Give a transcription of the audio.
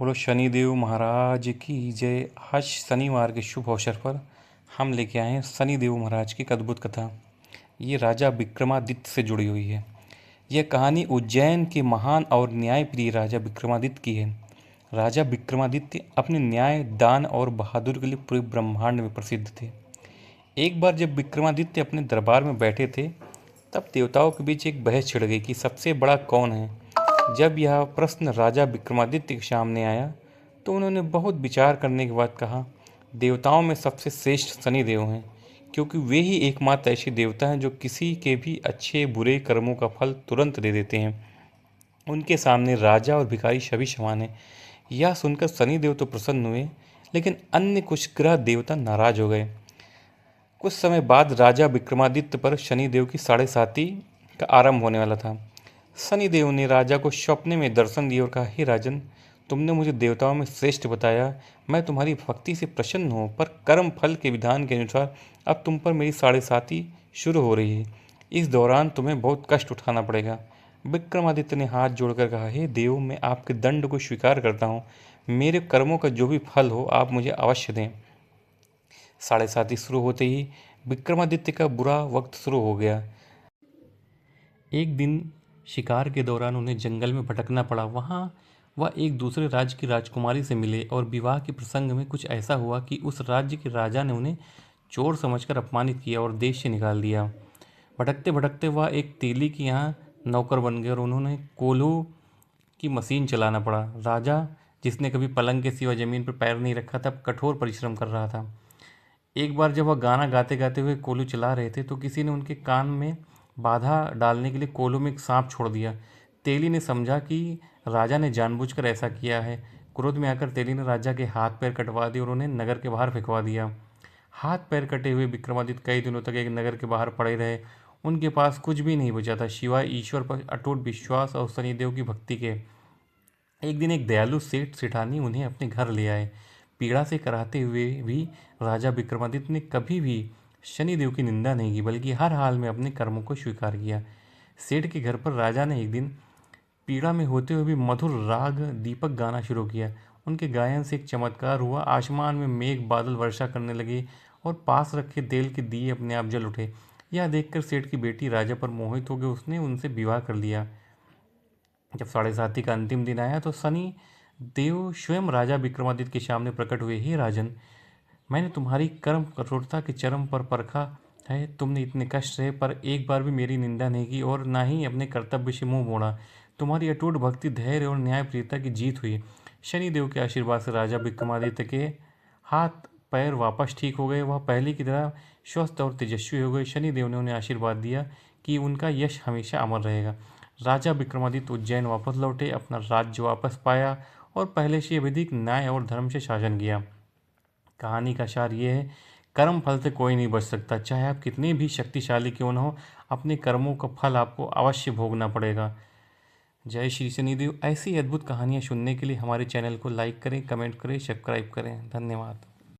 बोलो शनिदेव महाराज की जय। आज शनिवार के शुभ अवसर पर हम लेके आए हैं शनिदेव महाराज की एक अद्भुत कथा। ये राजा विक्रमादित्य से जुड़ी हुई है। यह कहानी उज्जैन के महान और न्यायप्रिय राजा विक्रमादित्य की है। राजा विक्रमादित्य अपने न्याय, दान और बहादुरी के लिए पूरे ब्रह्मांड में प्रसिद्ध थे। एक बार जब विक्रमादित्य अपने दरबार में बैठे थे, तब देवताओं के बीच एक बहस छिड़ गई कि सबसे बड़ा कौन है। जब यह प्रश्न राजा विक्रमादित्य के सामने आया, तो उन्होंने बहुत विचार करने के बाद कहा, देवताओं में सबसे श्रेष्ठ शनिदेव हैं, क्योंकि वे ही एकमात्र ऐसे देवता हैं जो किसी के भी अच्छे बुरे कर्मों का फल तुरंत दे देते हैं। उनके सामने राजा और भिखारी सभी समान हैं। यह सुनकर शनिदेव तो प्रसन्न हुए, लेकिन अन्य कुछ ग्रह देवता नाराज हो गए। कुछ समय बाद राजा विक्रमादित्य पर शनिदेव की साढ़े साती का आरंभ होने वाला था। शनिदेव ने राजा को स्वप्न में दर्शन दिए और कहा, हे राजन, तुमने मुझे देवताओं में श्रेष्ठ बताया। मैं तुम्हारी भक्ति से प्रसन्न हूँ, पर कर्म फल के विधान के अनुसार अब तुम पर मेरी साढ़े साती शुरू हो रही है। इस दौरान तुम्हें बहुत कष्ट उठाना पड़ेगा। विक्रमादित्य ने हाथ जोड़कर कहा, हे देव, मैं आपके दंड को स्वीकार करता हूँ। मेरे कर्मों का जो भी फल हो आप मुझे अवश्य दें। साढ़े साती शुरू होते ही विक्रमादित्य का बुरा वक्त शुरू हो गया। एक दिन शिकार के दौरान उन्हें जंगल में भटकना पड़ा। वहाँ वह एक दूसरे राज्य की राजकुमारी से मिले और विवाह के प्रसंग में कुछ ऐसा हुआ कि उस राज्य के राजा ने उन्हें चोर समझकर अपमानित किया और देश से निकाल दिया। भटकते भटकते वह एक तेली के यहाँ नौकर बन गए और उन्होंने कोल्हू की मशीन चलाना पड़ा। राजा, जिसने कभी पलंग के सिवा जमीन पर पैर नहीं रखा था, कठोर परिश्रम कर रहा था। एक बार जब वह गाना गाते गाते हुए कोल्हू चला रहे थे, तो किसी ने उनके कान में बाधा डालने के लिए कोल्हू में एक सांप छोड़ दिया। तेली ने समझा कि राजा ने जानबूझकर ऐसा किया है। क्रोध में आकर तेली ने राजा के हाथ पैर कटवा दिए और उन्हें नगर के बाहर फेंकवा दिया। हाथ पैर कटे हुए विक्रमादित्य कई दिनों तक एक नगर के बाहर पड़े रहे। उनके पास कुछ भी नहीं बचा था सिवाय ईश्वर पर अटूट विश्वास और शनिदेव की भक्ति के। एक दिन एक दयालु सेठ सेठानी उन्हें अपने घर ले आए। पीड़ा से कराहते हुए भी राजा विक्रमादित्य ने कभी भी शनिदेव की निंदा नहीं की, बल्कि हर हाल में अपने कर्मों को स्वीकार किया। सेठ के घर पर राजा ने एक दिन पीड़ा में होते हुए भी मधुर राग दीपक गाना शुरू किया। उनके गायन से एक चमत्कार हुआ। आसमान में मेघ बादल वर्षा करने लगे और पास रखे तेल के दिए अपने आप जल उठे। यह देखकर सेठ की बेटी राजा पर मोहित हो गई। उसने उनसे विवाह कर लिया। जब साढ़े साती का अंतिम दिन आया, तो शनि देव स्वयं राजा विक्रमादित्य के सामने प्रकट हुए। हे राजन, मैंने तुम्हारी कर्म कठोरता के चरम पर परखा है। तुमने इतने कष्ट सहे पर एक बार भी मेरी निंदा नहीं की और ना ही अपने कर्तव्य से मुंह मोड़ा। तुम्हारी अटूट भक्ति, धैर्य और न्यायप्रियता की जीत हुई। शनिदेव के आशीर्वाद से राजा विक्रमादित्य के हाथ पैर वापस ठीक हो गए। वह पहले की तरह स्वस्थ और तेजस्वी हो गए। शनिदेव ने उन्हें आशीर्वाद दिया कि उनका यश हमेशा अमर रहेगा। राजा विक्रमादित्य उज्जैन वापस लौटे, अपना राज्य वापस पाया और पहले से अधिक न्याय और धर्म से शासन किया। कहानी का सार ये है, कर्म फल से कोई नहीं बच सकता। चाहे आप कितने भी शक्तिशाली क्यों न हो, अपने कर्मों का फल आपको अवश्य भोगना पड़ेगा। जय श्री शनिदेव। ऐसी अद्भुत कहानियाँ सुनने के लिए हमारे चैनल को लाइक करें, कमेंट करें, सब्सक्राइब करें। धन्यवाद।